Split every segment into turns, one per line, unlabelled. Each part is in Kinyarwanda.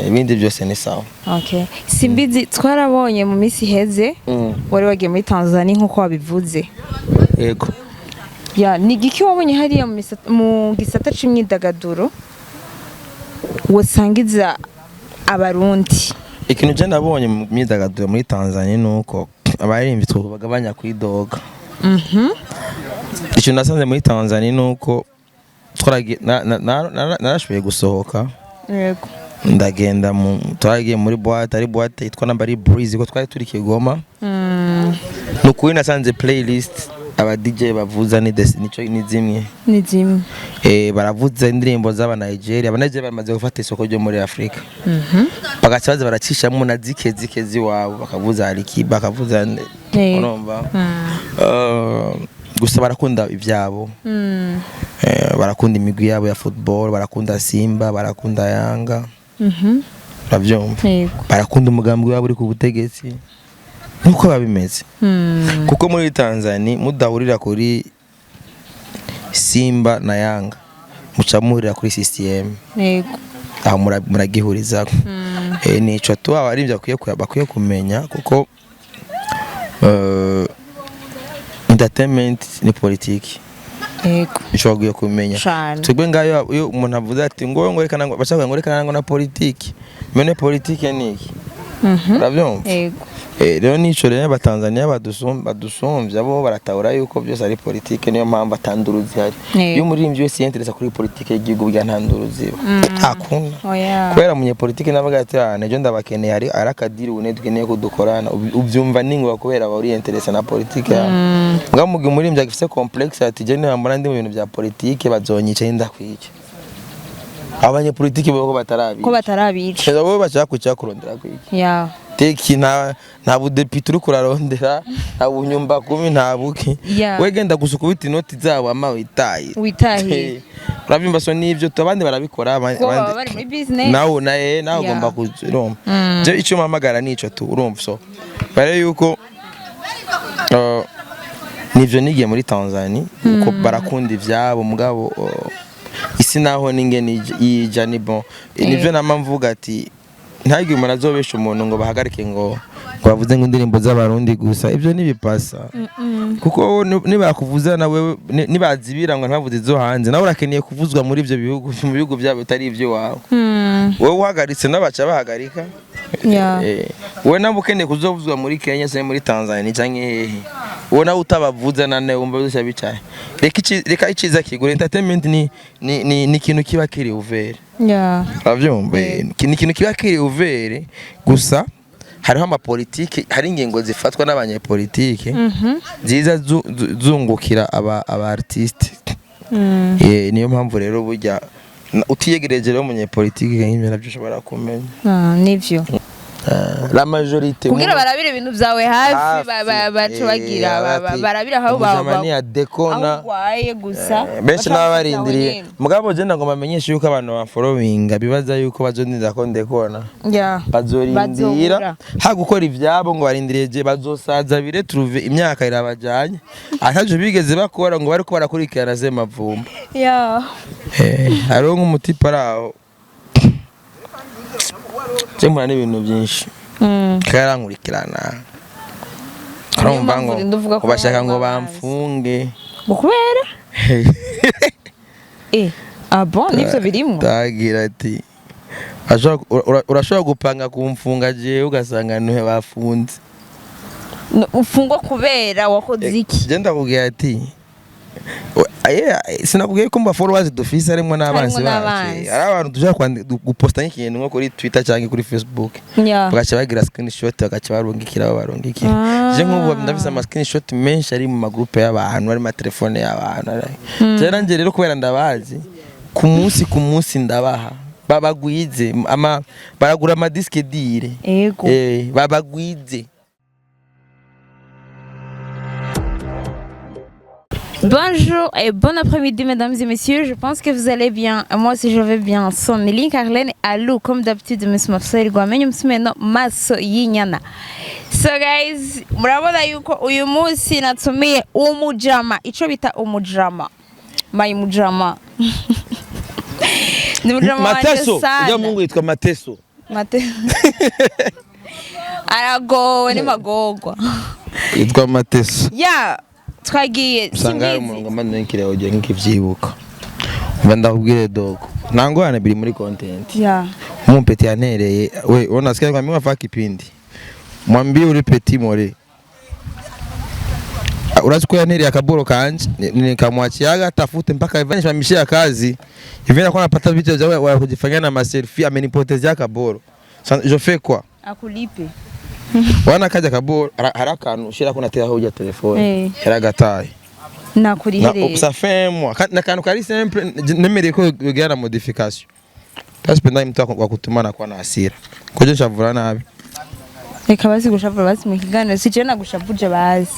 ibindi byose ni sawa.
Okay. Simbizi twarabonye mu misi heze wari wagiye muri Tanzania nkuko wabivuze.
Yego.
Ya ni giki wabonye hariya mu gisata c'imyidagaduro wosangiza abarundi?
Ikintu je nabonye mu myidagaduro muri Tanzania nuko abaririmbyi bagabanya kwidoga. Icyo nasanze muri Tanzania nuko narashoboye gusohoka.
Yego.
Ndagenda twagiye muri boîte ari boîte yitwa Nambari Breeze ko twari turi Kigoma. Nukuri nasanze playlist aba DJ bavuza ni zimwe. Baravuza indirimbo z'aba Nigeria. Aba Nigeria bamaze gufata isoko ryo muri Afrika. Bagacaza baracishamo na zike ziwabo bakavuza Aliki bakavuza urumva. Gusa barakunda ibyabo. Barakunda imigwi yabo ya football, barakunda Simba, barakunda Yanga. Bavyumva. Barakunda umugambi wabo uri ku butegetsi. Nuko babimeze. Kuko muri Tanzania mudahurira kuri Simba na Yanga mucamurira kuri CCM. Yego. Aho muragihuriza. Nico tu abarivya bakwiye kumenya kuko entertainment ni politiki. Yego. Ico bagiye kumenya. Twebwe ngayo iyo umuntu avuze ati ngo rekana ngo bashaka ngo rekana ngo na politiki. Mene politiki ni iki? Uravyumva? Yego. Rero nico rero abatanzania badusumvya bo baratahura yuko byose ari politiki niyo mpamvu atanduruzi hari. Iyo umuririmbyi wese yentereza kuri politiki y'igihugu bya ntanduruzi. Akunda. Kubera munye politiki nabaga ati nejo ndabakeneye ari arakadiri une dukeneye kudukorana ubyumva ningo kubera bari yentereza na politiki. Ngamuge umuririmbyi agifise complex ati je nambara ndi mu bintu bya politiki bazonyica ndakwica. Abanye politiki bo ko batarabica. Bo bashaka kuca kurondera kwiki. Teki nta budepite uri kurarondera nta bunyumba kumi nta buki wegenda gusukubita inoti zabo ama witaye urabyumva so nivyo abandi barabikora abandi nawo nawo ugomba kuziroma je icyo mamagara nico tu urumva so bare yuko nivyo nigiye muri Tanzania uko barakunda ivyabo mugabo isi naho ninge yija ni bon nivyo namamvuga ati ntagire umuntu azobesha umuntu ngo bahagarike ngo bavuze ngo indirimbo z'abarundi gusa ibyo nibipasa kuko nibakuvuza nawe nibazibira ngo ntavuze zo hanze nawe urakeneye kuvuzwa muri ibyo bihugu mu bihugu byabo bitari ibyo wawe wowe uhagaritse n'abaca bahagarika wowe nawe ukeneye kuzovuzwa muri Kenya se muri Tanzania cyangwa hehe wowe nawe utabavuza nane wumva bisha bicaye reka iciza kigura entertainment ni ikintu kiba kiri uvere avyumva ni ikintu kiba kiri uvere gusa hariho amapolitiki hari ingingo zifatwa n'abanyepolitike ziza zungukira aba artiste niyo mpamvu rero burya utiyegereje rero umunyepolitike nk'ibyo nabyo ushobora kumenya
nivyo
la majorité
kugira barabire ibintu byawe hafi bacu bagira barabira aho
baba dekona
waye gusa
benshi n'abarindiriye mugabo je ndagomba menyesha yuko abantu ba following bibaza yuko bazondinda ko ndekona bazorindira ha gukora ivyabo ngo barindiriye je bazosaza bire trouver imyaka irabajanye ataje bigeze bakora ngo bariko barakurikirana ze mavumba hariho nk'umuti paraho Jemura n'ibintu byinshi. Karankurikirana. Karumva ngo ubashaka ngo bamfunge.
Mukubera? Bon nivyo birimo.
Tagira ati urashobora gupanga kumfunga je ugasanga nihe bafunze.
Ufungwa kubera wakoze iki?
Je ndakubwira ati sinakubwiye ko mba followers dufise arimo n'abanzi bacu ari abantu dushaka guposta nk'ikintu nko kuri Twitter cyangwa kuri Facebook bagaca bagira screenshot bagaca barungikira barungikira je nk'ubu ndafise ama screenshot menshi ari mu magroupe y'abantu ari ma telefone y'abantu je rero kubera ndabazi ku munsi ndabaha babagwize baragura ama disque dire babagwize.
Bonjour et bon après-midi mesdames et messieurs, je pense que vous allez bien. Moi aussi je vais bien. Soneli Carlene Alou comme d'habitude Miss Mafsari Gwamenye msumeno maso yinyana. So guys, murabona yuko uyu munsi natumiye umujama, ico bita umujama. My mujama. Ni mujama
Mateso, ya Mungu yitwa Mateso.
Mate. Aragowe ni magogwa.
Yitwa Mateso.
Ya twagiye
usanga umuntu ngomba nkire oje nk'ivyibuka. Mbanda kubwire dogo. Nangwane biri muri content.
Ya.
Mumpeti yanereye we unasikia kwa mimi wafaka kipindi. Mwambie uri petit more. Urazi ko yanereye akaboro kanje nikamwachiaga atafute mpaka ivanisha mishia kazi. Hivi na kwa napata vitu vya kujifanyia na selfie amenipotezea kaboro. Je fais quoi?
Akulipe.
Wana kaja kaboro haraka ushira kuna tera hoja telefone. Yaragataye.
Nakurihere.
Ça fait moi. Na kanu kari simple nemereye ko yogera modification. Tasipenda mtu wa kutumana kwa na hasira. Koje shavura nabi.
Reka basi gushavura basi mu kiganiro sije na gushavuje basi.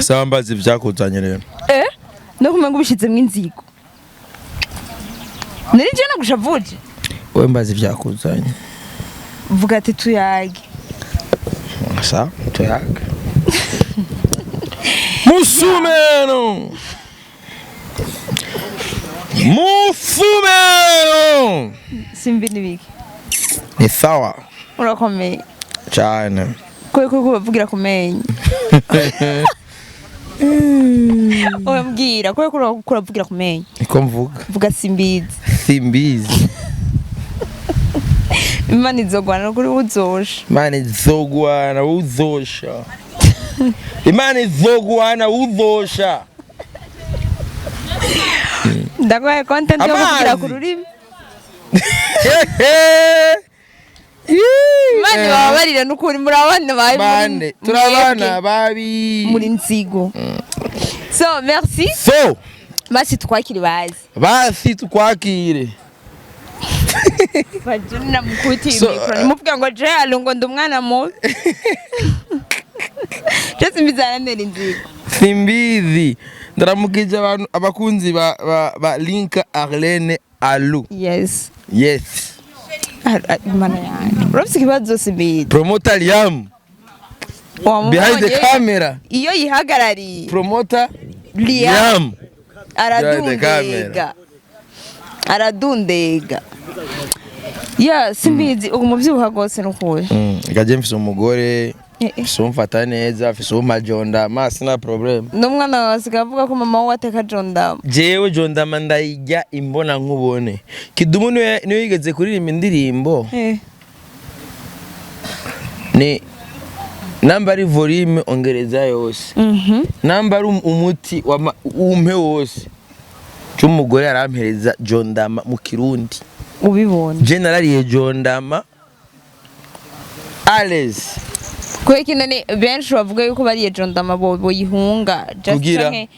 Sawa mbazi vyakuzanye rero.
No kumenga ubishizemo inzigo. Nirije na gushavuje.
Wewe mbazi vyakuzanye.
Vuga ati tuyage.
Sawa, tuyage. Musumeno. Musumeno.
Simbi nibiki.
Ni sawa.
Urakomeye.
Cyane.
Ko bavugira kumenya. Oyambwira ko kuravugira kumenya.
Iko mvuga.
Vuga simbizi.
Simbizi.
Imana izogwana kuri uzosha.
Imana izogwana uzosha. Imana izogwana uzosha.
Ndakwaye content yo kuvugira ku rurimi. Mani babarira n'ukuri muri abana bayi.
Mane turabana babi
muri nzigo. So merci.
So
basi twakiri bazi.
Basi tukwakire.
Bajuna mukuti mikro. Nimuvuga ngo je alungo ndumwana mu. Just mbizana neri nzigo.
Simbizi. Ndaramukije abantu abakunzi ba Link Arlene Alou.
Yes.
Yes.
Mana yani. Urafise kibazo Simbizi.
Promoter Liam. Behind the camera.
Iyo yihagarari.
Promoter
Liam. Aradundega. Ya Simbizi umuvyibuha gose nukuri.
Gaje mfise umugore. Mfata neza mfise umajonda masi na problem.
N'umwana wasikavuga ko mama we ateka jonda.
Jewe jonda mandayijya imbona nkubone. Kidumu niyo yigeze kuririmba indirimbo. Ni namba ari volume ongereza yose. Namba ari umuti wa umpe wose. Cy'umugore arampereza jondama mu Kirundi.
Ubibona.
Generally jondama Ales.
Kwe kinani benshi bavuga yuko bariye jondama bo yihunga
just canke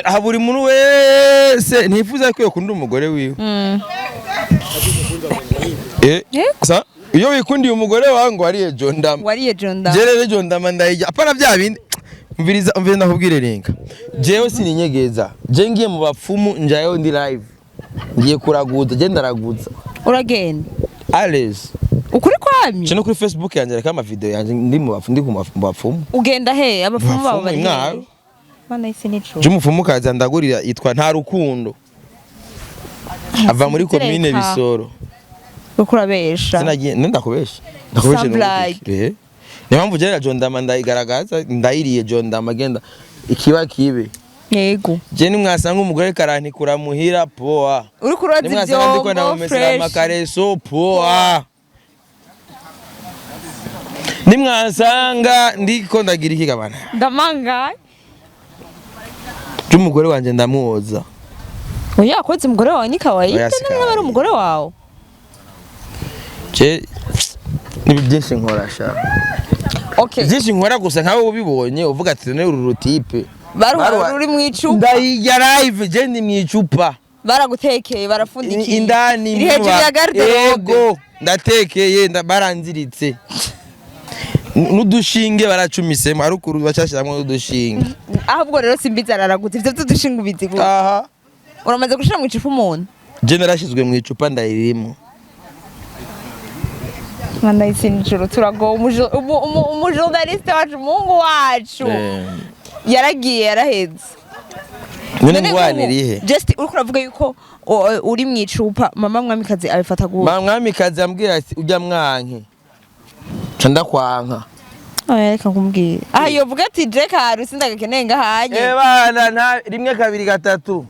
haburi muntu wese ntifuza ko yakunda umugore wiwe. Sa iyo wikundiye umugore wangu wariye jondama. Jerere jondama ndayijya apana bya bindi. Mviriza nakubwire Linka. Jewe sininyegeza. Je ngiye mu bapfumu njayo ndi live. Ngiye kuraguza je ndaraguza.
Uragenda.
Ales.
Ukuri kwami?
Cyo kuri Facebook yanjye reka ama video yanjye ndi mu bapfumu.
Ugenda he abapfumu babo bari. Bana isi nico.
Je umupfumu kaza ndagurira yitwa nta rukundo. Ava muri commune Bisoro.
Ukurabesha.
Sinagiye ndakubesha. Ndakubesha. Ni mpamvu je jondama ndayigaragaza ndayiriye jondama agenda ikiba kibe.
Yego.
Je ni mwasanga umugore karantikura muhira poa.
Uri kuroza ibyo
fresh. Makareso poa. Ni mwasanga ndiko ndagira iki gabana.
Ndamanga.
Umugore wanje ndamuoza.
Oya akoze umugore wawe ni kawaida nanga bari umugore wawe.
Je ni byinshi nkora sha.
Okay.
Byinshi nkora gusa nkawe ubibonye uvuga ati ne uru tipe.
Uri mu icupa.
Ndayijya live je ndi mu icupa.
Baragutekeye barafundikiye.
Indani
iri hejuru ya garderobe.
Yego ndatekeye baranziritse. N'udushinge baracumisemo arukuru bacashyiramwe n'udushinge.
Ahubwo rero Simbizi araragutse ivyo tudushinga ubizigu.
Aha.
Uramaze gushira mu icupa umuntu.
Je narashizwe mu icupa ndayiririmo.
Manda isinjoro turago umujournaliste wacu Mungu wacu. Yaragiye yaraheze.
none ngwane rihe
just uriko uravuga yuko uri mwicupa mama mwamikazi abifata gute
mama mwamikazi ambwira ati ujya mwanke canda kwanka
reka kumbwira yovuga ati je karu sindagakeneye ngahanye
bana nta rimwe kabiri gatatu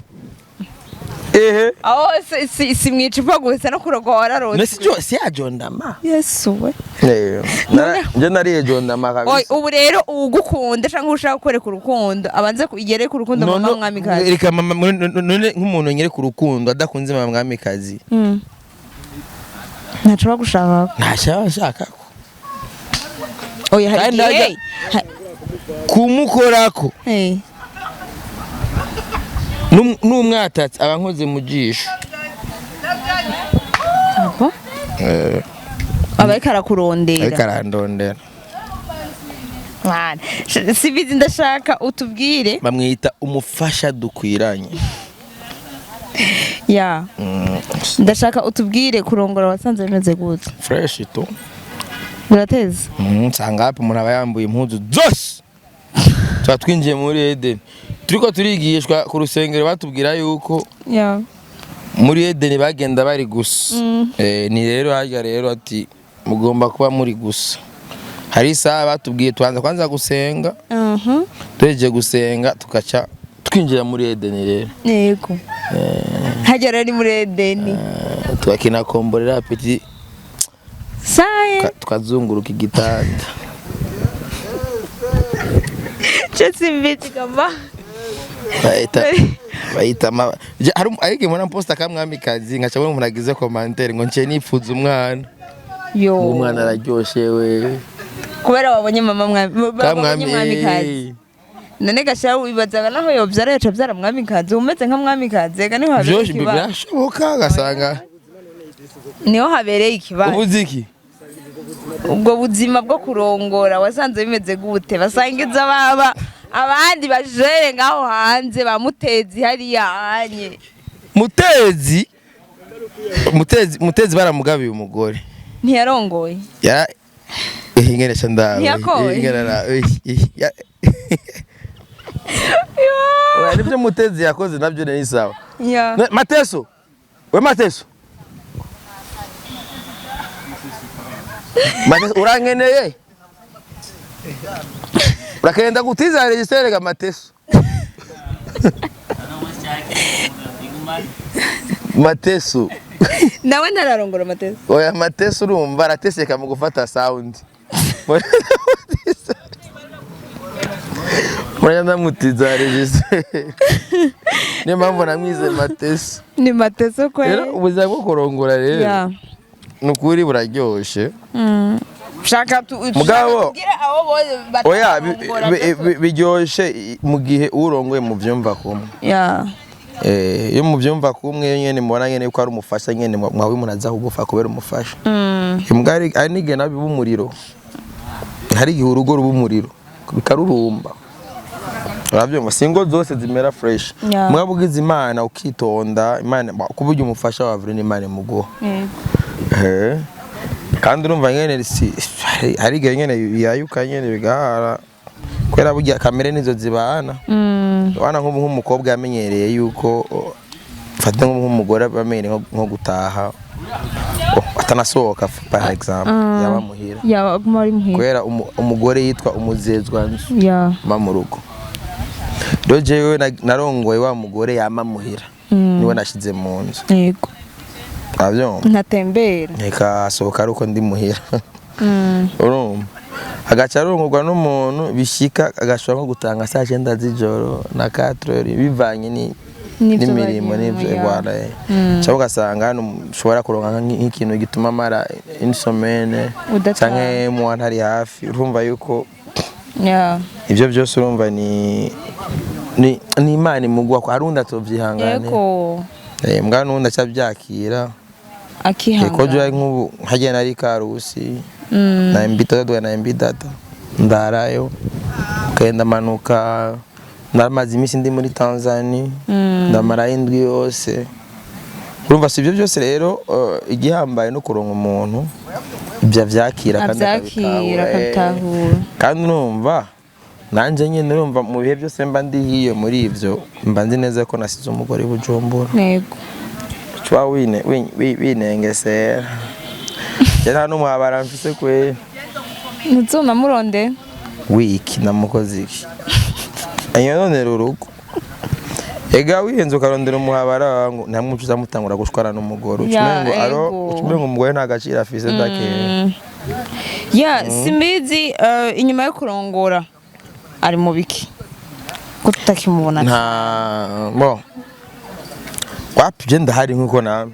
aho si mwicupa gusa no kurogora rose
nese si ajondama
yesu we
nje nariye jondama kabisa
ubu rero ugukunda cyangwa ushaka kwereka urukundo abanze kugere ku rukundo mama mwamikazi
reka mama none nk'umuntu nyere ku rukundo adakunze mama mwamikazi
ntacyo gushaka
ntashaka
oya hari
kumukorako n'umwatatsi aba nkoze mu jisho
abariko arakurondera
arandondera
sibizi ndashaka utubwire
bamwita umufasha dukwiranye
ndashaka utubwire kurongora wasanze bimeze gute
fresh tu
birateza
nsanga hapi umuntu aba yambuye impuzu zose tuba twinjiye muri Eden turiko turigishwa ku rusengero batubwira yuko muri Eden bagenda bari gusa ni rero harya rero ati mugomba kuba muri gusa hari isaha batubwiye tubanza kwanza gusenga tuhejeje gusenga tukaca twinjira muri Eden rero
yego harya rero ni muri Eden
twakina komborera petit
saye
tukazunguruka igitanda
Chesi mbiti kama
bayita ariko mbona posta kamwamikazi nkacabona umuntu agize commentaire ngo nce nipfuza umwana umwana araryoshe we
kubera wabonye mama mwamikazi none gasha wibazaga naho yobyara yaca byara mwamikazi umeze nka mwamikazi ega niho habereye ikibazo
byashoboka gasanga
niho habereye ikibazo
ubuziki
ubwo buzima bwo kurongora wasanze bimeze gute basangiza baba abandi bajere ngaho hanze bamutezi hariya hanye mutezi baramugabiye umugore ntiyarongoye
ingeresha ndawe nibyo mutezi yakoze nabyo ni sawa Mateso we Mateso urangeneye urakenda gutiza registre ga Mateso Mateso
nawe ntararongora Mateso
oya Mateso urumva arateseka mu gufata sound Mwana mutiza registre ni mpamvu namwize Mateso
ni Mateso ko
rero ubuzima bwo kurongora rero nukuri buraryoshe
shaka
mugabo oya biryoshe mu gihe urongoye mu vyumva kumwe iyo mu vyumva kumwe nyene mubona nyene ko ari umufasha nyene mwawe munaza kugufa kubera umufasha imbwari ari nige nabi bumuriro hari gihe urugo rubumuriro bikarurumba uravyumva singo zose zimera fresh mwabugize Imana ukitonda Imana kuburyo umufasha wa vure n'Imana mugo kandi urumva nyene hari gihe nyene yayuka nyene bigahara kwera burya kamere nizo zibana wana nk'umukobwa yamenyereye yuko fata nk'umugore bamenye nko gutaha atanasohoka par exemple yaba muhira kwera umugore yitwa umuzezwa ma mu rugo doje we narongoye wa mugore yama muhira niwe nashize mu nzu
yego
avyo
ntatembera
eka sohoka aruko ndi muhira urumva agaca arongorwa n'umuntu bishika agashobora nko gutanga saa 9 z'ijoro na 4 bivanye n'imirimo n'ivyo Rwanda cyangwa ugasanga hano ushobora kuronka nk'ikintu gituma mara insomene canke mu ntari hafi urumva yuko ivyo byose urumva ni Imana imugwa ko arunda tovyihangane mbwa nunda cyabyakira
akihanga
ko jya nk'ubu hagiye nari karusi na mbidata ndarayo kenda manuka namaze imisi ndi muri Tanzania ndamara indwi yose urumva sivyo byose rero igihambaye no kuronka umuntu ibyo vyakira
kandi akabitahura
kandi numva nanje nyine urumva mu bihe byose mba ndi hiyo muri ivyo mba nzi neza ko nasize umugore Bujumbura.
Yego.
Chwa winengesera. Jera n'umuhabara mfise kwe.
Nuzona muronde?
Wiki namukoze iki. Anyononera urugo. Ega wihenze ukarondera umuhabara wangu nta mucu zamutangura gushwara n'umugore. Ucumengo umugore nta gaciro afise ndake.
Ya simbizi inyuma yo kurongora ari mu biki kutakimubona
bo wapi je ndahari nkuko nawe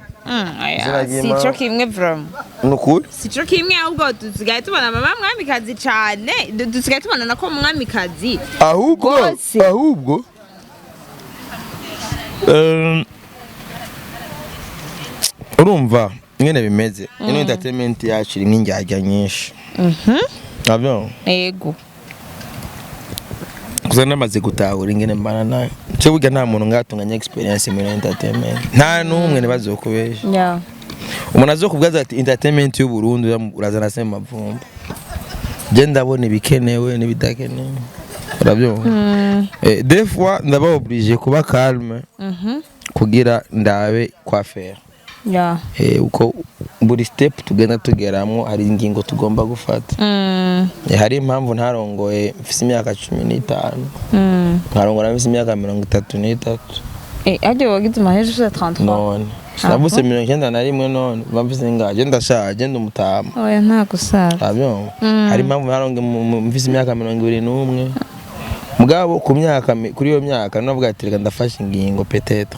sico kimwe from
nukuri
sico kimwe ahubwo dusigaye tubona mama mwamikazi cyane dusigaye tubona nako mwamikazi
ahubwo urumva ngene bimeze ino entertainment yacu iri nk'injyajya nyinshi abyo
yego
kuza namaze gutahura ingene mbana nayo cyo burya nta muntu ngatunganya experience muri entertainment nta numwe ntibazokubesha umuntu azokubwaza ati entertainment y'u Burundi urazana sema mavumba je ndabona ibikenewe n'ibidakenewe urabyo des fois ndaba obligé kuba calme kugira ndabe kwa faire uko buri step tugenda tugeramo hari ingingo tugomba gufata hari impamvu ntarongoye mfise imyaka 15 nkarongora mfise imyaka 33
aje wagize maheje 33
none nabuse 91 none bamfise ngaje ndashaje ndumutama
oya nta gusara
abyo hari impamvu ntaronge mfise imyaka 21 mugabo ku myaka kuri iyo myaka navuga ati reka ndafashe ingingo peut-être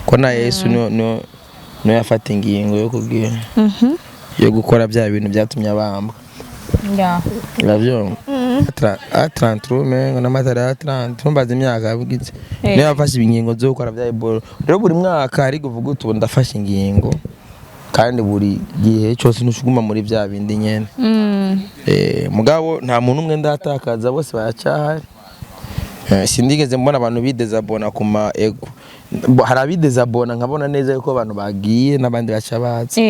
ko na Yesu no yafata ingingo yo kugira yo gukora bya bintu byatumye abamba ravyo 33 mengo namatara 30 mbaze imyaka yavugize niyo yafashe ingingo zo gukora bya iboro rero buri mwaka ari kuvuga utu ndafashe ingingo kandi buri gihe cyose nushuguma muri bya bindi nyene mugabo nta muntu umwe ndatakaza bose bayacyahari sindigeze mbona abantu bidezabona kuma ego harabidezabona nkabona neza yuko abantu bagiye nabandi baca baza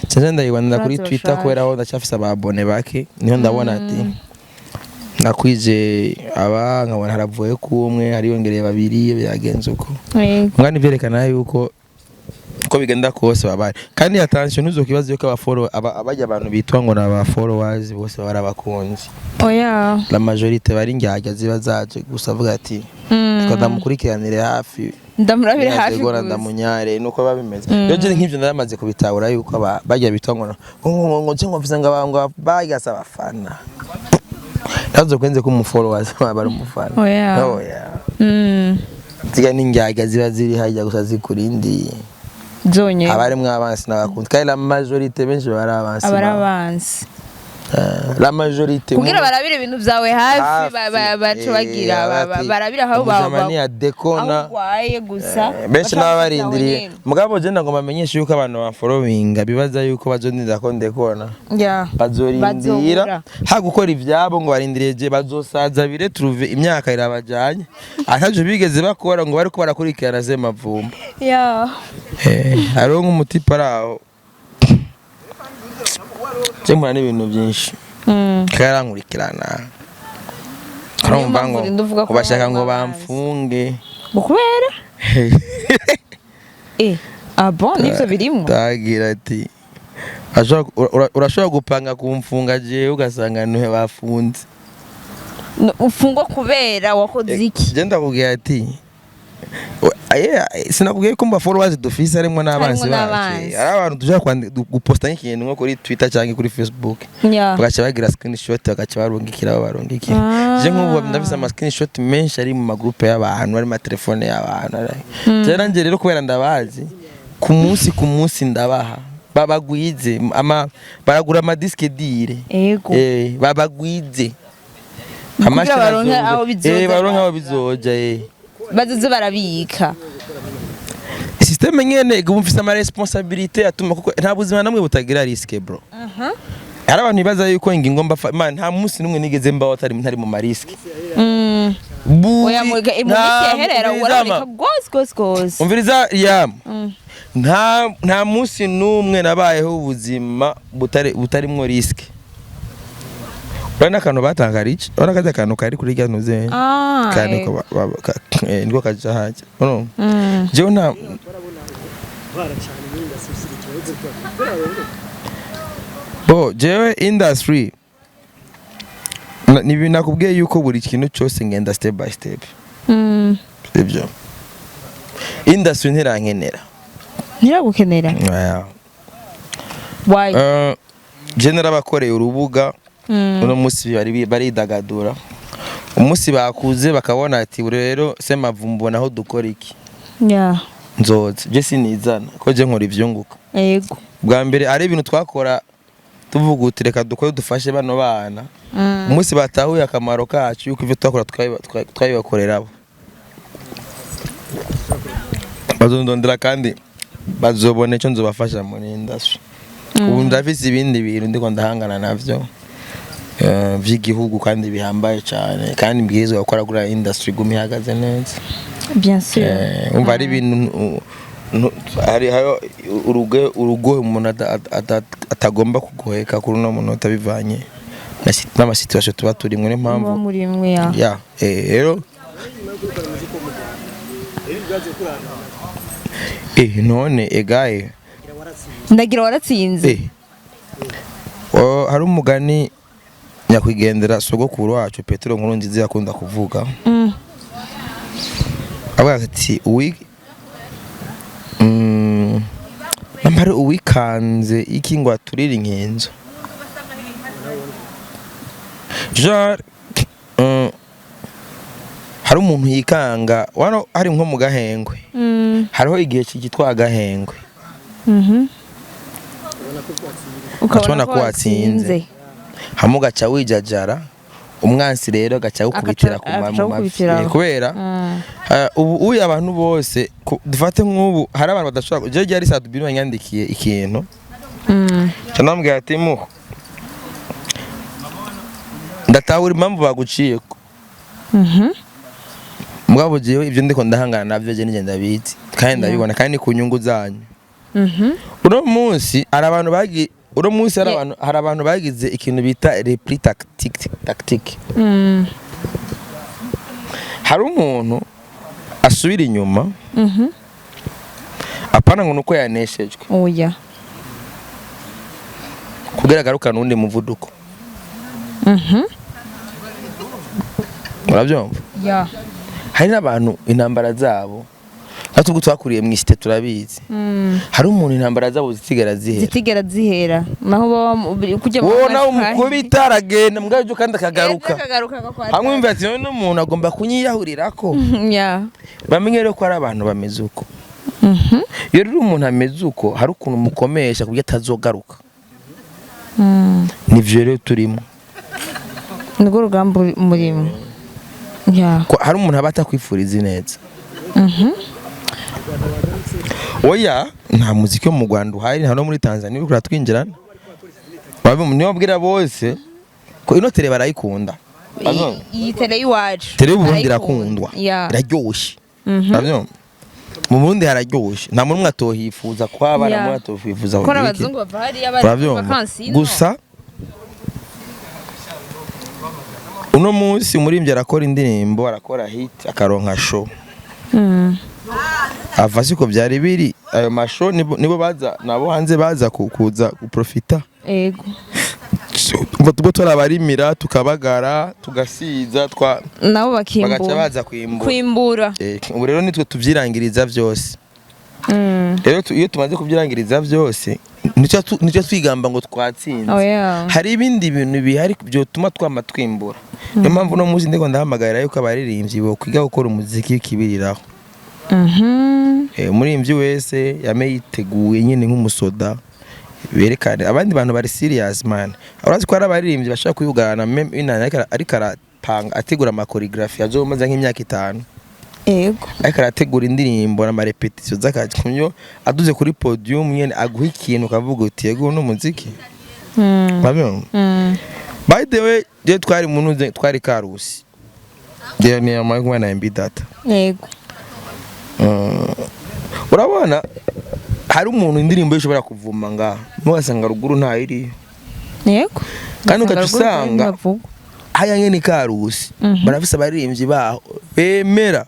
cyane ndayibanda kuri Twitter kubera aho ndacafisa ababone bake niho ndabona ati nakwije aba nkabona haravuye kumwe hari yongereye babiri byagenze uko ngani byerekana yuko ko bigenda kose babaye kandi attention uzo kibazo yuko abajya abantu bitwa ngo naba followers bose barabakunzi
oya
la majorité bari njyajya ziba zaje gusa avuga ati ko ndamukurikiranire hafi
ndamurabire hafi
gusa ndamunyare nuko babimeze rero je nk'ivyo ndamaze kubitahura yuko bajya bitwa ngo cyo mvuze ngo bagasa abafana nazo kwenze ko umufollowers bari umufana
oya
ziga n'injyajya ziba ziri hajya gusa zikurindi
zonye
abarimwe abansi n'abakundi kandi la majorité benshi
barabansi
la majorité
kugira barabire ibintu byawe hafi bacu bagira barabira aho
baba ya dekona
waye gusa
benshi n'abarindiriye mugabo je ngo bamenyeshe yuko abantu ba following bibaza yuko bazondinda ko ndekona bazorindira ha gukora ivyabo ngo barindiriye je bazosaza bire trouve imyaka irabajanye ataje bigeze bakora ngo bariko barakurikirana ze mavumba arongo umutipa araho Jemura n'ibintu byinshi karankurikirana karumva ngo ubashaka ngo bamfunge
bukubera bon nivyo birimo
tagira ati urashobora gupanga kumfunga je ugasanga niwe bafunze
ufungwa kubera wakoze iki
je ndakubwira ati sinakubwiye ko mba followers dufise arimo n'abanzi bacu ari abantu tujya guposta nk'ikintu nko kuri Twitter cyangwa kuri Facebook bagaca bagira screenshot bagaca barungikira barungikira je nk'ubu ndafise ama screenshot menshi ari mu magroupe y'abantu ari ma telefone y'abantu rero nje rero kubera ndabazi ku munsi ndabaha babagwize baragura ama disque dire babagwize baronka aho bizoja
bazoze barabika
systeme nyene gumufisa ama responsabilité atuma kuko nta buzima namwe butagira risk bro hari abantu bibaza yuko ingingo mba man nta munsi numwe nigeze mbaho ntari mu mariski
oya mu herera urabika gose
umviriza nta munsi numwe nabayeho ubuzima butarimo risk bana akantu batangarije bana kaza akantu kari kuri rya nuze kandi ko niko kaje haje no je una bo jewe industry nibi nakubwiye yuko buri kintu cyose ngenda step by step ibyo industry ntirankenera
ntiragukenera why
general bakoreye urubuga uno musi baridagadura umusi bakuze bakabona ati rero semavumbo naho dukora iki nzoze je sinizana ko je nkora ivyunguka
yego
bwa mbere ari ibintu twakora tuvuga uti reka dukore dufashe bano bana umusi batahuye akamaro kacu yuko ivyo twakora twayibakorera abo bazondondera kandi bazobone cyo nzobafasha muri industry ubu ndafise ibindi bintu ndiko ndahangana navyo vy'igihugu kandi bihambaye cyane kandi mbwirizwa gukora kuri industry gumi hagaze neza
bien sûr
umva ari ibintu hari urugo umuntu atagomba kugoheka kuri no muntu utabivanye n'ama situation tuba turi mwe impamvu
muri mwe
ya rero none egaye
ndagira waratsinze
hari umugani nyakwigendera sogokuru wacu Petero Nkurunziza yakunda kuvuga avuga ati nampare uwikanze iki ngo aturire inkenzo hari umuntu yikanga wano hari nko mu gahengwe hariho igihe cyitwa agahengwe ukabona ko watsinze hamu gaca wijajara umwansi rero gaca gukubitira ku mafi kubera ubu uyu abantu bose dufate nk'ubu hari abantu badashobora je ryari saa dubiri banyandikiye ikintu canambwiye ati muho ndatahura impamvu baguciyeko mugabo jewe ivyo ndiko ndahangana navyo je nigenda bizi kandi ndabibona kandi ku nyungu zanyu uno munsi hari abantu hari abantu bagize ikintu bita repli tactique hari umuntu asubira inyuma apana ngo nuko yaneshejwe
oya
kugira garuka nundi muvuduko urabyumva hari n'abantu intambara zabo natubwo twakuriye mu isite turabizi hari umuntu intambara zabo zitigera
zihera naho kujya
mukubita aragenda mbwaje kandi akagaruka hamwe mva ati none umuntu agomba kunyiyahurirako bamenye rero ko ari abantu bameze uko iyo rero umuntu ameze uko hari ukuntu mukomesha kubyo atazogaruka nivyo rero turimo
nirwo rugamba murimo
hari umuntu abata kwifuriza neza oya nta muziki wo mu Rwanda uhari nta no muri Tanzania uri twinjirana niyo babwira bose ko ino tele barayikunda
iyi tele iwacu
tele ubundi irakundwa iraryoshe mu Burundi hararyoshe nta muntu atohifuza kwabana mu atohifuza
ko abazungu bava hari abavakansi
gusa uno munsi umurimbyi arakora indirimbo arakora hit akaronka show avasi ko byari biri ayo masho nibo baza nabo hanze baza kuza guprofita
yego
tubo turabarimira tukabagara tugasiza
nabo bakimbura
bagaca baza kwimbura ubu rero nitwe tuvyirangiriza byose rero iyo tumaze kuvyirangiriza byose nicyo twigamba ngo twatsinze hari ibindi bintu bihari byo tuma twama twimbura niyo mpamvu no muzi ndiko ndahamagarira yuko abaririmbyi bo kwiga gukora umuziki kibiriraho umurimbyi wese yame yiteguye nyine nk'umusoda berekane abandi bantu bari serious man urazi ko ari abaririmbyi bashaka kuyugana ariko arapanga ategura ama choreography azomaza nk'imyaka 5
yego
ariko arategura indirimbo na repetition zakaje kunyo aduze kuri podium nyene aguha ikintu kavuga uti yego no muziki babyo by the way je twari muntu twari Karusi je ni amagwa na MB data
yego
urabona hari umuntu indirimbo ishobora kuvuma nga mwasanga ruguru nta iri
yego
kandi ukacusanga haya nyene Karusi barafise abaririmbyi baho bemera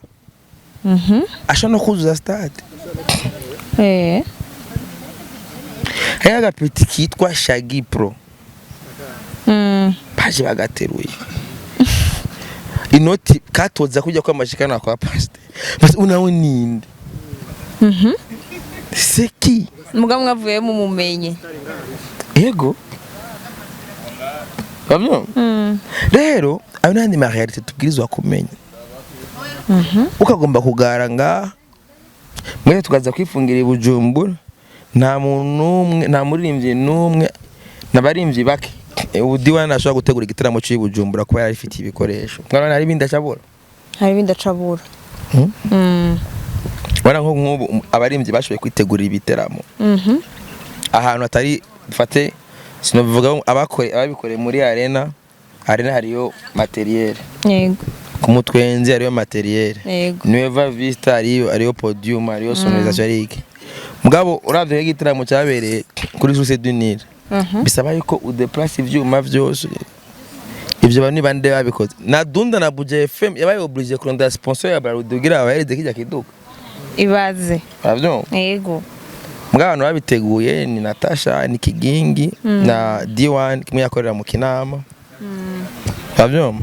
asha no kuzuza stade haya agapeti kitwa Shaggy Pro paje bagateruye inoti katoza kujya kwa mashikana kwa pastor basi unawe ninde seki
muga mwavuye mu mumenye
ego babyo rero ayo nandi ma realite tubwirizwa kumenya ukagomba kugaranga mwe tukaza kwifungira ibujumbura nta muntu nta muririmbyi numwe nabarimvyi bake ubudiwa nashobora gutegura igitaramo cy'ibujumbura kuba yari ifite ibikoresho mwana hari ibindi acabura wana nko nk'ubu abarimvyi bashoboye kwitegurira ibiteramo ahantu atari dufate sinovuga ababikoreye muri arena hariyo materiel
yego
ku mutwenzi hariyo materiel Nueva Vista hariyo podium hariyo sonorisation arike mugabo uravye igitaramo cyabereye kuri Source du Nil bisaba yuko udeplace ivyuma vyose ivyo bani bande babikoze na Dunda na Buja FM yabaye obligé kurondera sponsor ya Barudugira abahereze kijya kiduka
ibaze
avyo
yego
mugabo abantu babiteguye ni Natasha ni Kigingi na D1 kimwe yakorera mu Kinama avyo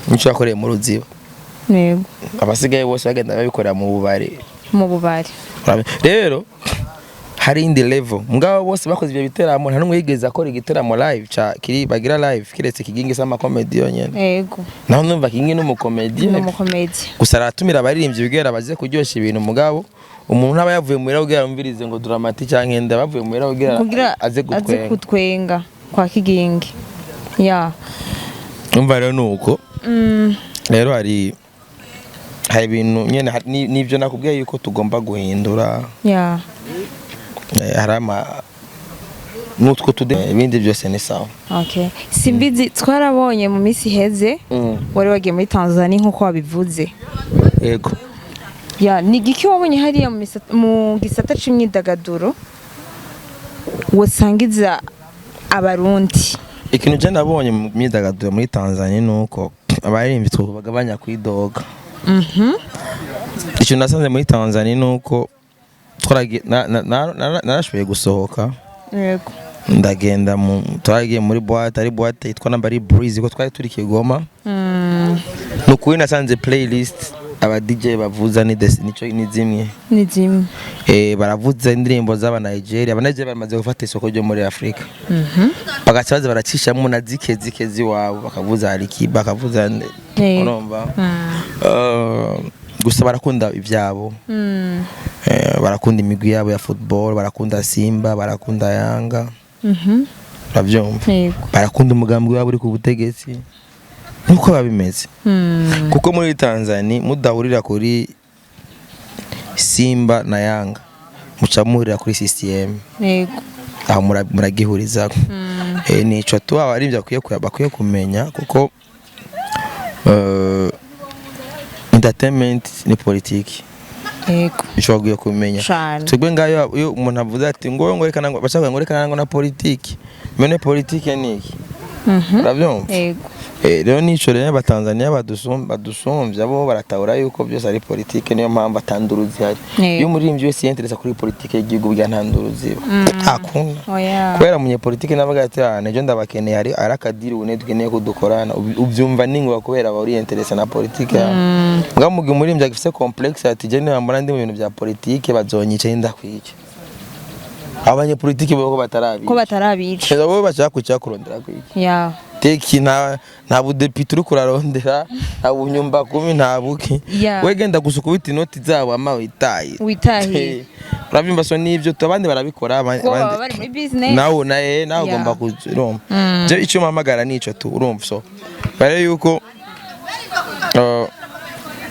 nico yakoreye mu Ruziba
yego
abasigaye bose bagenda babikorera mu bubare rero hari indi level mugabo bose bakoze ibyo biteramo nta numwe yigeze akora igiteramo live kiri bagira live kiretse Kigingi sama comedy yonyene
yego
naho numva Kigingi n'umukomedi gusa aratumira abaririmbyi bigera baze kuryoshya ibintu mugabo umuntu aba yavuye mu birago yumvirize ngo dramatic cyangwa ndaba bavuye mu birago aze
gutwenga kwa Kigingi
umva rero nuko rero hari ibintu nyene nivyo nakubwiye yuko tugomba guhindura harama nutwo tude ibindi byose ni sawa
simbizi twarabonye mu misi heze wari wagiye muri Tanzania nkuko wabivuze
yego
ni giki wabonye hariya mu gisata c'imyidagaduro wosangiza abarundi
ikintu je nabonye mu myidagaduro muri Tanzania nuko abaririmbyi bagabanya kwidoga icyo nasanze muri Tanzania nuko narashoboye gusohoka
yego
ndagenda twagiye muri boîte ari boîte yitwa Nambari Breeze ko twari turi Kigoma nukuri nasanze playlist aba DJ bavuza ni zimwe baravuza indirimbo z'aba Nigeria bamaze gufata isoko ryo muri Afrika bagacaza baracishamo na zike wabo bakavuza Alikiba bakavuza urumva gusa barakunda ibyabo barakunda imigwi yabo ya football barakunda Simba barakunda Yanga bavyumva barakunda umugambi wabo uri ku butegetsi nuko babimeze kuko muri Tanzania mudahurira kuri Simba na Yanga mucamurira kuri CCM aho muragihuriza nico tu abarivya bakwiye kumenya kuko entertainment ni politiki ishobora kumenya twebwe ngayo iyo umuntu avuze ati ngo reka nango bashaka ngo reka nango na politiki mene politiki ni iki uravyumva rero nico rero abatanzania badusumvya abo baratahura yuko byose ari politiki niyo mpamvu atanduruzi hari iyo umuririmbyi wese yentereza kuri politiki y'igihugu bya ntanduruzi akunda kubera munye politiki nabaga ati nejo ndabakeneye ari arakadiri une dukeneye ko dukorana ubyumva ningo kubera aba orientereza na politiki ngamuge umuririmbyi agifise complex ati je nambara ndi mu bintu bya politiki bazonyice ndakwiye abanye politiki boko batarabica bo bashaka kucya kurondera kwiki teki nta budepite uri kurarondera nta bunyumba 10 nta buki wegenda gusukubita inoti zabo ama witaye urabyumva so nivyo abandi barabikora abandi
muri business
nawe ugomba kuziroma je icyo mamagara nico tu urumva so bare yuko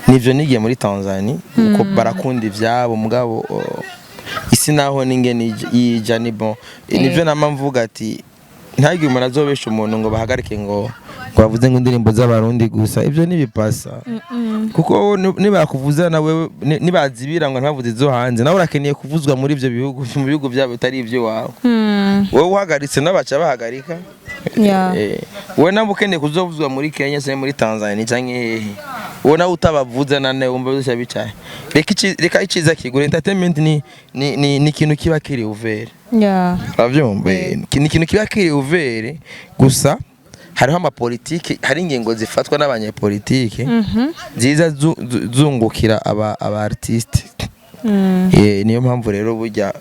nivyo nigiye muri Tanzania uko barakunda ivyabo mugabo isi naho ninge yijani bon nivyo namamvuga ati ntagi umuntu azobesha umuntu ngo bahagarike ngo bavuze ngo indirimbo z'abarundi gusa ivyo nibipasa kuko nibakuvuza nawe nibazibira ngo ntavuze zo hanze nawe urakeneye kuvuzwa muri ivyo bihugu mu bihugu byabo bitari ivyo wawe wowe uhagaritse nabaca bahagarika wowe nawe ukeneye kuzovuzwa muri Kenya cyangwa muri Tanzania cyangwa hehe wowe nawe utabavuza nane wumva byose bicaye reka iciza kigura entertainment ni ikintu kiba kiri uvere urabyumva ni ikintu kiba kiri uvere gusa hariho amapolitiki hari ingingo zifatwa n'abanyepolitiki ziza zungukira aba artiste niyo mpamvu rero burya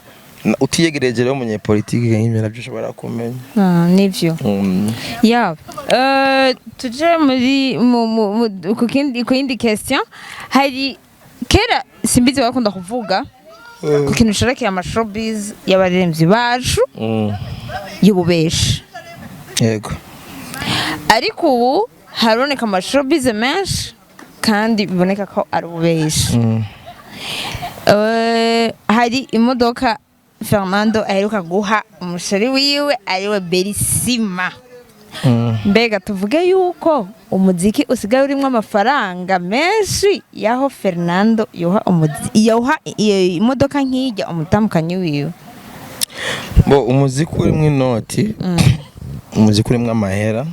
utiyegereje rero umunyepolitiki nk'ibyo nabyo ushobora kumenya
nivyo tuje muri ku yindi question hari kera simbizi bakunda kuvuga ku kintu cerekeye amashowbiz y'abaririmbyi bacu y'ububeshi
yego
ariko ubu haroneka amashowbiz menshi kandi biboneka ko ari ububeshi hari imodoka Fernando aheruka guha umushari wiwe ariwe Berisima mbega tuvuge yuko umuziki usigaye urimo amafaranga menshi yaho Fernando yoha imodoka nk'ijya umutamukanyi wiwe
umuziki urimo inoti umuziki urimo amahera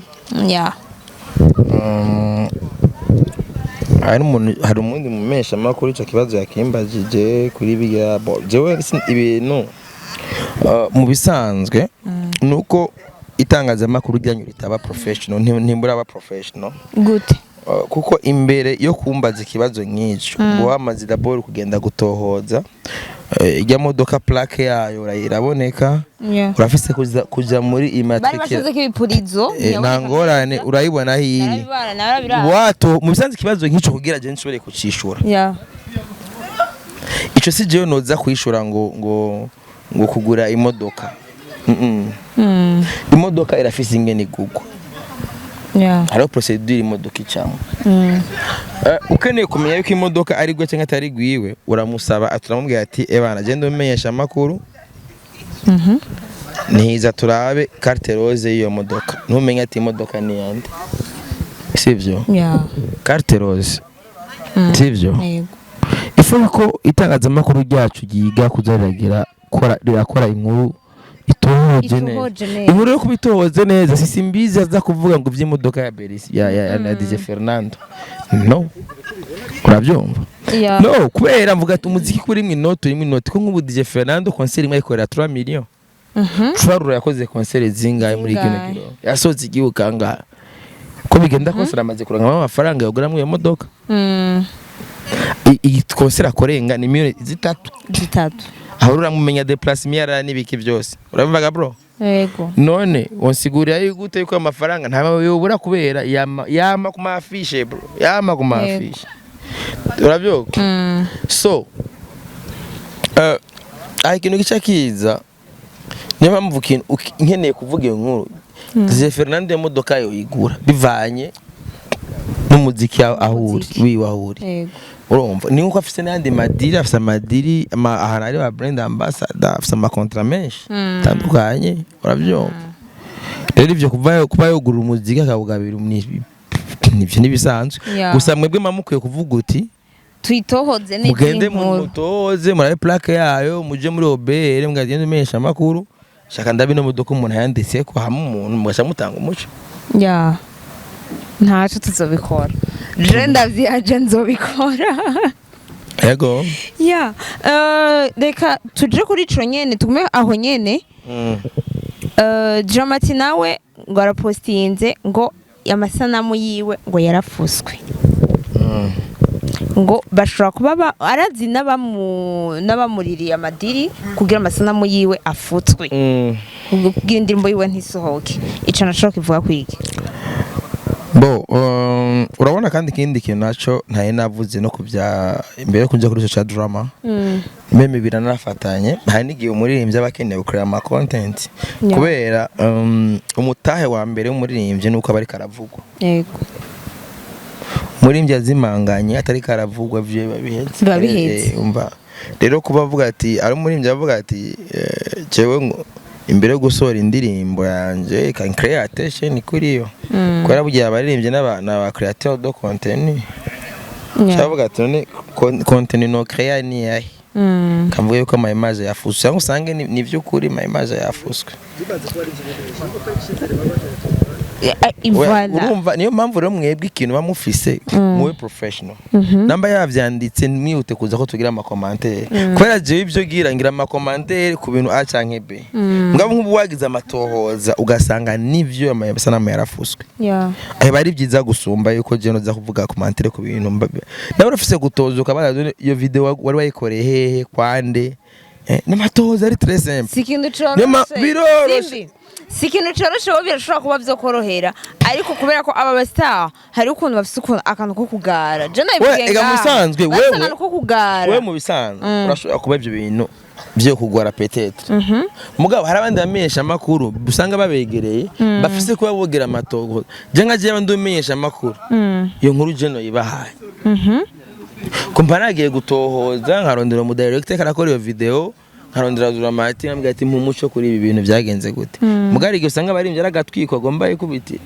hari umundi mumesha makuru ico kibazo yakimbajije kuri biga jewe ibintu mu bisanzwe nuko itangazamakuru ryanyu ritaba professional ntimbura aba professional
gute
kuko imbere yo kumbaza ikibazo nk'icyo ngo wamaze d'abord kugenda gutohoza ijya modoka plaque yayo urayiraboneka urafise kuja muri immatricule
bari bashize kibipurizo
ntangorane urayibona hiri wato mu bisanzwe ikibazo nk'icyo kugira je nshobore kucishura ico si jewe noza kwishura ngo kugura imodoka imodoka irafise ingene igugwa hariho procedure imodoka icamo ukeneye kumenya yuko imodoka ari gwe cyangwa atari gwiwe uramusaba aturamubwira ati ebana genda umenyesha amakuru niza turabe carte rose y'iyo modoka ntumenye ati imodoka ni yande sivyo carte rose sivyo ifuka ko itangazamakuru ryacu yiga kuzaragira rirakora inkuru itohoje neza inkuru yo kubitohoze neza simbizi aza kuvuga ngo vy'imodoka ya Beris ya DJ Fernando no urabyumva no kubera mvuga ati umuziki kuri mwe inoti ko nk'ubu DJ Fernando concert imwe ikorera 3 millions Twarura yakoze concert zingaye muri kino kiro yasoze igihugu kangahe ko bigenda kose ramaze kuronka amafaranga yogura mu iyo modoka iyi concert akorenga ni miliyoni zitatu aho uramumenya déplacement yara nibiki byose urabivuga bro
yego
none onsigurira yigute yuko amafaranga ntabawe yobura kubera yama ku mafishe bro yama ku mafishe urabyoka so ikintu gicakiza niyo mpamvu nkeneye kuvuga iyo nkuru Ze Fernando modoka yo igura bivanye n'umuziki ahuri wiwahuri urumva ni uko afise n'andi madiri afise amadiri ahantu ari ba brand ambassador afise amakontra menshi tandukanye urabyumva rero ivyo kuba yogura umuziki akabugabira nivyo nibisanzwe gusa mwebwe mamukwiye kuvuga uti
twitohoze neza
mugende mutohoze murabe plaque yayo muje muri OBR mugagende umesha amakuru shaka ndabino modoka umuntu yanditse ko hamwe umuntu mugasha mutanga umuco
ntaco tuzobikora je ndavyaje nzobikora
yego
reka tuje kuri ico nyene tugume aho nyene Dramati nawe ngo arapostinze ngo amasanamu yiwe ngo yarafuswe ngo bashobora kuba arazi n'abamuririye amadiri kugira amasanamu yiwe afutswe kugira indirimbo yiwe ntisohoke ico naco kivuga kwiki
urabona kandi ikindi kintu naco ntaye navuze no kubya imbere kunja kuri ico cha drama meme biranafatanye hari n'igihe umuririmbyi abakeneye gukorera ama content kubera umutahe wa mbere w'umuririmbyi nuko abari karavugwa
yego
umuririmbyi azimanganye atari karavugwa vye babihetse umva rero kuba avuga ati ari umuririmbyi avuga ati cewe imbere yo gusohora indirimbo yanje can create attention kuri yo kwera bugiye abaririmbye n'aba createur de contenu cyavuga ati none contenu no créer ni yahe kavuga yuko ama image yafuswe cyangwa usange ni by'ukuri ama image yafuswe. Urumva niyo mpamvu rero mwebwe ikintu bamufise muwe professional namba yavyanditse mwihute kuza ko tugira ama commentaire kubera je ibyo gira ngira ama commentaire ku bintu a canke b ngabo nk'ubu wagize amatohoza ugasanga nivyo amayabasa nama yarafuswe bari byiza gusumba yuko je no za kuvuga commentaire ku bintu nawe urafise gutozuka barazo iyo video wari wayikoreye hehe kwande n'amatohoza ari très simple
sikindu coroshe sikintu coroshe wo birashobora kuba byo korohera ariko kubera ko aba bastar hari ukuntu bafise ukuntu akantu ko kugara je nabigenga
ega musanzwe
wewe ko kugara
wewe mu bisanzwe urashobora kuba ibyo bintu byo kugora peut-être mugabo hari abandi bamenyesha makuru usanga babegereye bafise kuba bogira amatogo je nka je bandumenyesha makuru iyo nkuru je no yibahaye kompanagiye gutohoza nkarondera mu director karakora iyo video nkarondera zura mati nambwiye ati mu muco kuri ibi bintu byagenze gute mugari usanga bari imbyara gatwiko agomba ikubiti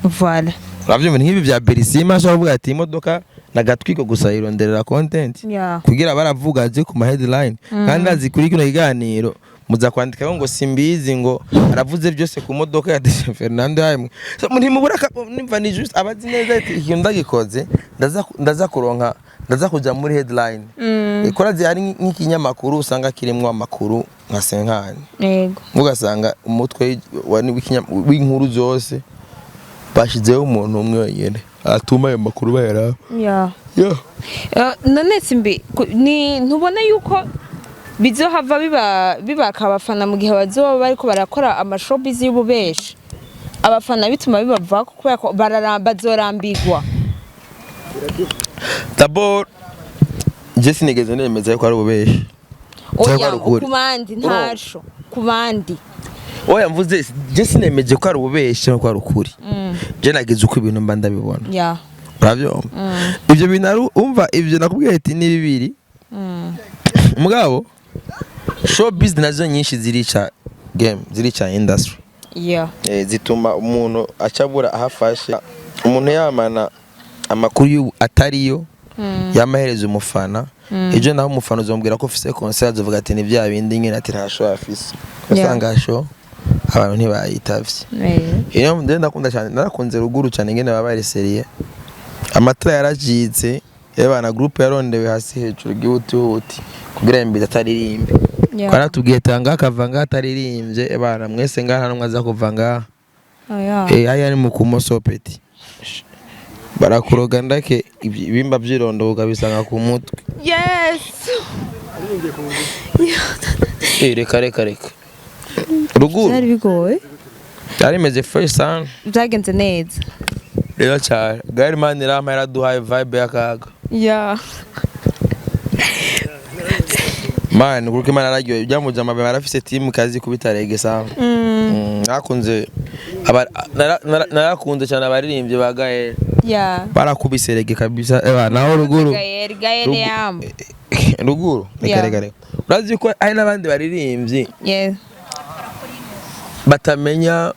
voilà
ravyo nk'ibi bya Berisima so avuga ati imodoka nagatwiko gusa ironderera content kugira baravuga aje ku ma headline kandi azi kuri kino kiganiro muza kwandika ngo simbizi ngo aravuze byose ku modoka ya Fernando Haimwe muri mubura nimva ni just abazi neza ati ikintu ndagikoze ndaza kuronka ndaza kuja muri headline ikorazi ari nk'ikinyamakuru usanga kiremwa amakuru nka senkani
yego
ugasanga umutwe w'inkuru zose bashizeho umuntu umwe yene atuma ayo makuru bayara
none simbi ni ntubona yuko bizohava bibaka abafana mu gihe bazoba bariko barakora amashowbiz y'ububeshi abafana bituma bibava kubera ko bazorambigwa.
D'abord je sinigeze nemeza ko ari ububeshi
kubandi ntasho kubandi
oya mvuze je sinemeje ko ari ububeshi no ko ari ukuri je nagize uko ibintu mba ndabibona uravyo ibyo bintu umva ibyo nakubwiye ati ni bibiri mugabo show business nazo nyinshi zirica game zirica industry zituma umuntu acabura ahafashe umuntu yamana amakuru atariyo yamahereza umufana ejo naho umufana uzombwira ko ufise concert uvuga ati ni bya bindi nyine ati nta show afise usanga show abantu ntibayitavye iyo ndakunda cyane narakunze ruguru cyane ngene babare serie amatara yarajitse yabana group yarondewe hasi hejuru gihuti kugira ngo ataririmbe kana tugiye tanga akavanga ataririmbye abana mwese ngana no mwaza kuvanga aya ni mukumoso peti barakuroga ndake ibimba byirondo ukabisanga ku mutwe reka ruguru
byari bigoye
byari meze fresh sana
byagenze neza
rero cyane gari man rama yaraduhaye vibe yakaga man kuko imana aragiye byamuja mabe barafise team kazi kubitarege sawa nakunze narakunze cyane abaririmbye bagaye barakubiserege kabisa naho ruguru ruguru reka urazi ko ari nabandi baririmbye batamenya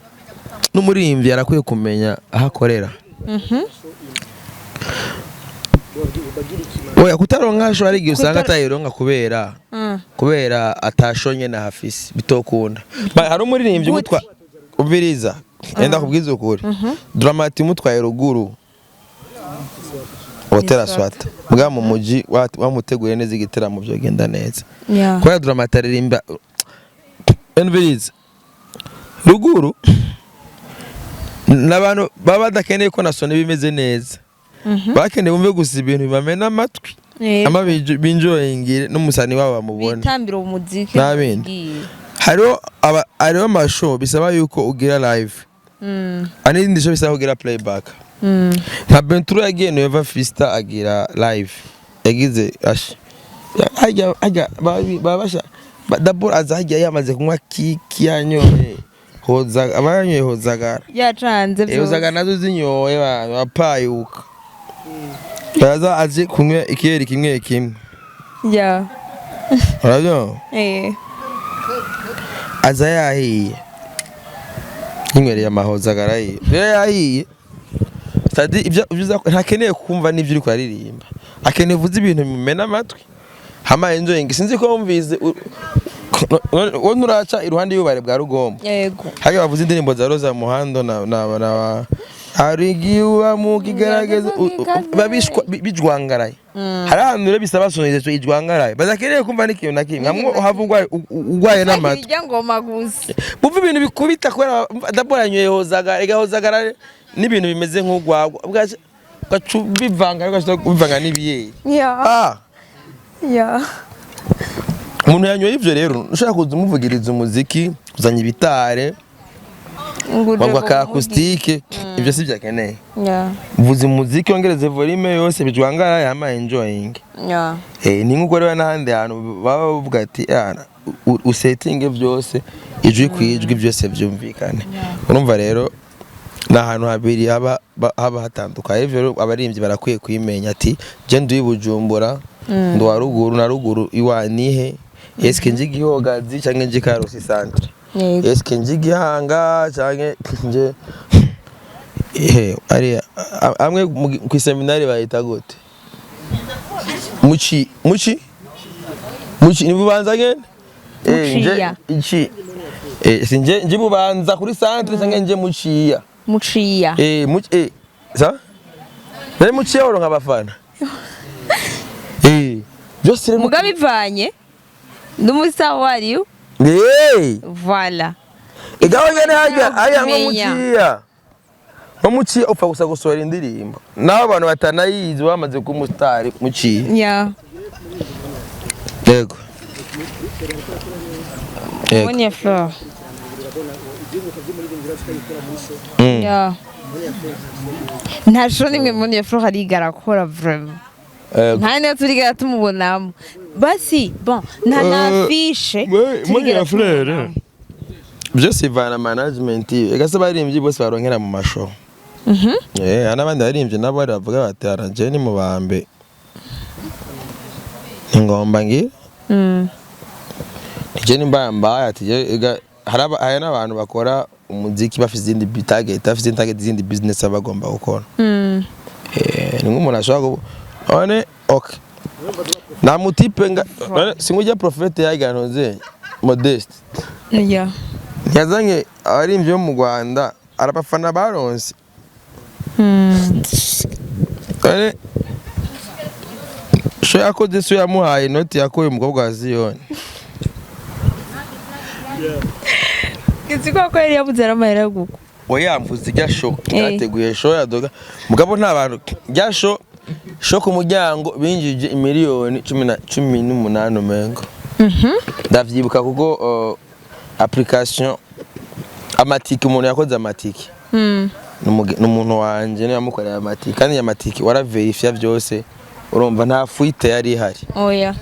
n'umuririmbyi yarakwiye kumenya ahakorera oya kutaronka sho ari usanga atayironka kubera atashonye na hafisi bitokunda hari umuririmbyi mutwa ubiriza enda kubwiza ukuri Dramati mutwaye ruguru Hotel Swata bwa mu muji wamuteguye neza igiteramo byo genda neza kwa Dramati aririmba enviriza ruguru n'abantu baba dakeneye ko nasone bimeze neza bakeneye bumve gusa ibintu bimamena amatwi ama binjoyingire n'umusani wabo bamubona
bitambira umuziki
nabindi hariho amashow bisaba yuko ugira live anindi show bisaba kugira playback nka Benturo yagiye Nova Fista agira live yagize ajya babasha d'abord azajya yamaze kunywa kiki yanyoye hoza abanyoye hozagara
yacanze
byo hozagara nazo zinyoye bapayuka baza aje kunywa ikiyeri kimwe urabyo aza yahiye inywereye amahozagara yahiye stadi ibyo ntakeneye kumva n'ibyo uri kwaririmba akeneye uvuze ibintu bimena amatwi hama enjoying sinzi ko mvize wo nuraca iruhande y'ubare bwa Rugombo
yego
hage bavuze indirimbo za Roza Muhando na harigiwa mu kigaragaza babishwa bijwangaraye hari ahantu rero bisaba soneze ijwangaraye bazakeneye kumva n'ikintu nakimwe amwe havugwa ugwaye n'amata
bijya ngoma gusa
buva ibintu bikubita kwera daboranye hozagara n'ibintu bimeze nk'ugwagwa gacu bivanga bivanga n'ibiyeri
ya
umuntu yanyoye ivyo rero ushaka kuzumuvugiriza umuziki kuzanya ibitare wangwa ka acoustique ivyo si byakeneye vuza umuziki ongereze volume yose bijwangara yama enjoying ni nkuko rero n'ahandi hantu baba bavuga ati usettinge byose ijwi kwijwi byose byumvikane urumva rero n'ahantu habiri haba hatandukaye ivyo rero abaririmbyi barakwiye kwimenya ati je nduye Bujumbura ndo wa ruguru na ruguru iwanihe eske nje Gihogazi canke nje Karusi centre eske nje Gihanga canke nje ari amwe ku seminari bayita gute muci ni Bubanza ngene nje sinje nje Bubanza kuri centre canke nje Muciya sa nari Muciya woronka abafana byose
mugabivanye n'umusaho wariyo voilà
igaho ngene hajya nko Muciya upfa gusa gusohora indirimbo naho abantu batanayizi bamaze ku mustari Muciya yego
Monia Fleur ntasho nimwe Monia Fleur harigara akora vraiment nta niyo turigera tumubonamo basi bon nta nafishe
Monia Fleur byose ivana management egase baririmbyi bose baronkera mu mashow n'abandi baririmbyi nabo baravuga bati aranje ni mu bambe ingomba ngi je ni mbamba ati hari n'abantu bakora umuziki bafite izindi target izindi business abagomba gukora ni nk'umuntu ashobora one okay na mutipe singujya prophète yaganoze Modeste yazanye abarimvye bo mu Rwanda arabafana baronse sho yakoze so yamuhaye noti yakoye umukobwa wa Ziyoni
Kiziko ko yari yabuze aramahera guko
oyamvuze ijya show yateguye show yadoga mugabo nta bantu ijya show ku muryango binjije miliyoni 18 mengo ndavyibuka kuko application amatiki umuntu yakoze amatiki n'umuntu wanje niyo yamukorera amatiki kandi amatiki waraverifya byose urumva nta fuite yari ihari
oya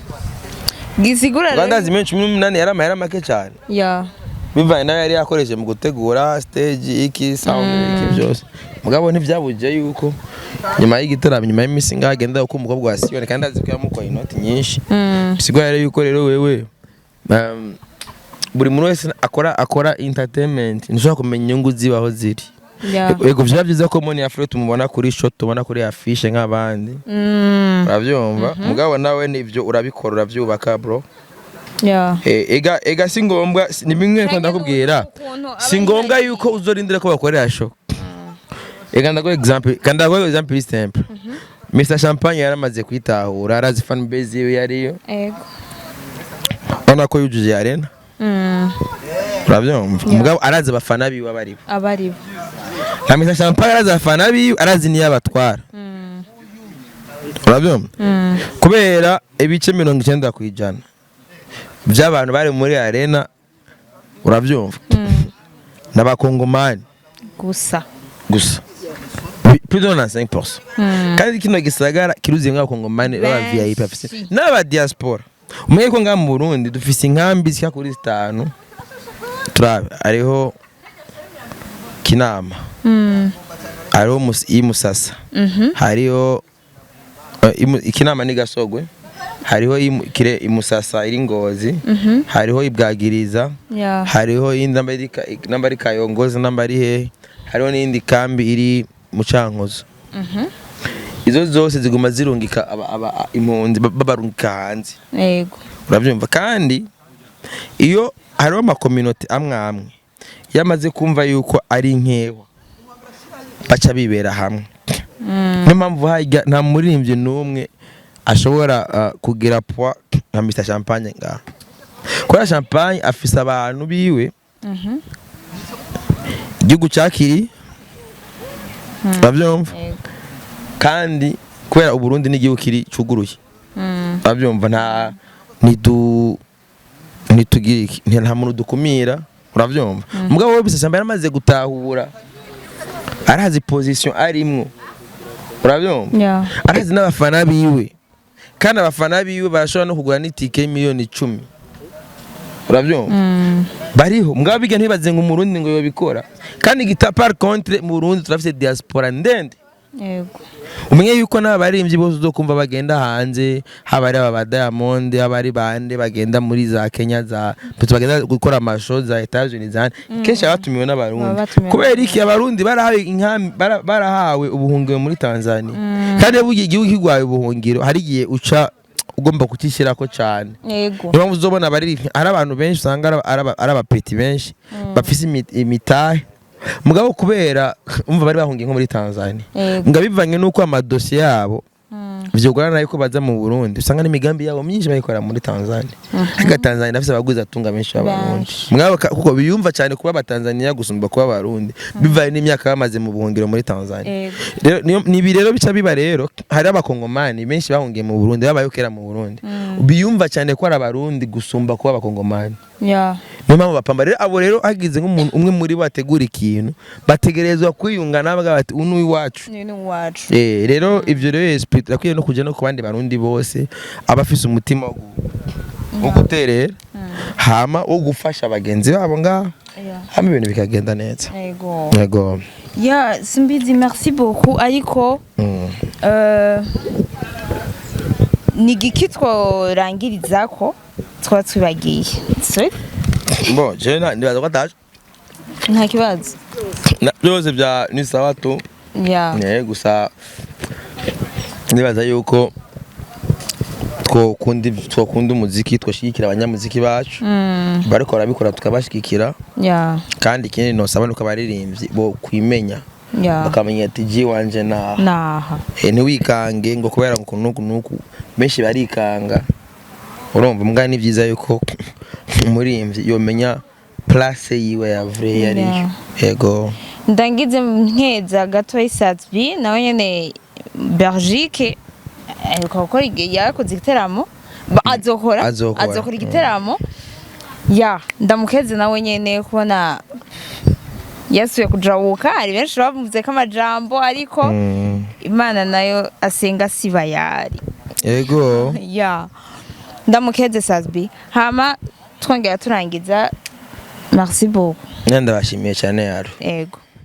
gisigura rero
Rwanda zimenshi 18 yari amahera make cyane bivanye nayo yari yakoresheje mu gutegura stage iki sound iki byose mugabo ntivyabuje yuko nyuma y'igitaramo nyuma y'imisi ngagenda uko umukobwa wa Siyoni kandi azi ko yamukoye inoti nyinshi bisigura rero yuko rero wewe buri muntu wese akora entertainment nishobora kumenya inyungu zibaho ziri yego vyaba byiza ko Monia Fleur tumubona kuri shot tubona kuri affiche nk'abandi uravyumva mugabo nawe nivyo urabikora uravyubaka bro ega singombwa ni bimwe ko ndakubwira singombwa yuko uzorindira ko bakorera show ega ndago example simple Mr Champagne yaramaze kwitahura arazi fan base yiwe yariyo
yego
ona ko yujuje arena uravyumva mugabo arazi abafana biwe abaribo na Mr Champagne arazi abafana biwe arazi niyo abatwara uravyumva kubera ibice 90 kwijana by'abantu bari muri arena uravyumva n'abakongomani gusa plus de 5% kandi kino gisagara kiruzi nk'abakongomani baba VIP afise n'aba diaspora umwe ko nga mu Burundi dufise inkambi zika kuri 5 turabe ariho Kinama ariho Musasa hariho Kinama ni Gasogwe hariho Musasa iri Ngozi hariho Ibwagiriza hariho nambari Kayongozi nambari he hariho n'indi kambi iri mu Cankuzo izo zose ziguma zirungika impunzi babarungika hanze
yego
urabyumva kandi iyo hariho amakominote amwe yamaze kumva yuko ari nkewa baca bibera hamwe niyo mpamvu nta muririmbyi n'umwe ashobora kugira poa nka Mr Champagne ngaho kubera Champagne afise abantu biwe igihugu cyakiri urabyumva kandi kubera Uburundi n'igihugu kiri cuguruye urabyumva nta muntu dukumira urabyumva mugabo we Mr Champagne amaze gutahura arazi position arimwo urabyumva arazi n'abafana biwe kandi abafana biwe barashobora no kugura n'itike miliyoni 10 urabyumva bariho mugabo biga ntibaze ngo umurundi ngo yobikora kandi gita par contre mu Burundi turafite diaspora ndende
yego
umenye yuko n'abaririmbyi bose uzokumva bagenda hanze haba ari aba Diamond haba ari bande bagenda muri za Kenya za bagenda gukora amashow za Etats-Unis zane kenshi abatumiwe n'abarundi kubera iki abarundi barahawe ubuhungiro muri Tanzania kandi bugiye igihugu kigwaye ubuhungiro hari giye uca ugomba kutishirako cyane
yego
niba uzobona ari abantu benshi usanga ari abapeti benshi bafise imitahe mugabo kubera umva bari bahungiye nko muri Tanzania ngabivanye nuko amadosiye yabo vyogorana yuko baza mu Burundi usanga n'imigambi yabo myinshi bayikora muri Tanzania aga Tanzania nafise abaguzi atunga benshi b'abarundi mugabo kuko biyumva cyane kuba abatanzania gusumba kuba abarundi bivaye n'imyaka bamaze mu buhungiro muri Tanzania nibi rero bica biba rero hari abakongomani benshi bahungiye mu Burundi babayokera mu Burundi biyumva cyane ko ari abarundi gusumba kuba abakongomani niyo mpamvu bapamba rero abo rero hagize nk'umuntu umwe muri bo ategura ikintu bategerezwa kwiyunga n'abaga bati uyu ni iwacu rero ivyo rero esprit akwiye no kuja no ku bandi barundi bose abafise umutima wo guterera hama wo gufasha abagenzi babo ngaho hama ibintu bikagenda neza yego
simbizi merci beaucoup ariko ni igiki tworangirizako twaba twibagiye
bon je ndibaza ko ataje
nta kibazo
byose bya ni sawa tu gusa ndibaza yuko twokunda umuziki twashigikira abanyamuziki bacu bariko barabikora tukabashigikira kandi ikindi nosaba nuko abaririmbyi bo kwimenya bakamenya ati ji wanje naha ntiwikange ngo kubera ngo nuku benshi barikanga urumva mbwa ni byiza yuko umuririmbyi yomenya place yiwe ya vrai yari yego
ndangize nkeza gato Isatbi nawe nyene Belgique ukakora yakoze igiteramo azokora igiteramo ndamukeze nawe nyene kubona yasuye kujawuka ari benshi bavuze ko amajambo ariko Imana nayo asenga siba yari
yego
ndamukeze Isatbi hama twongera turangiza merci beaucoup
ndabashimiye cyane yaro
yego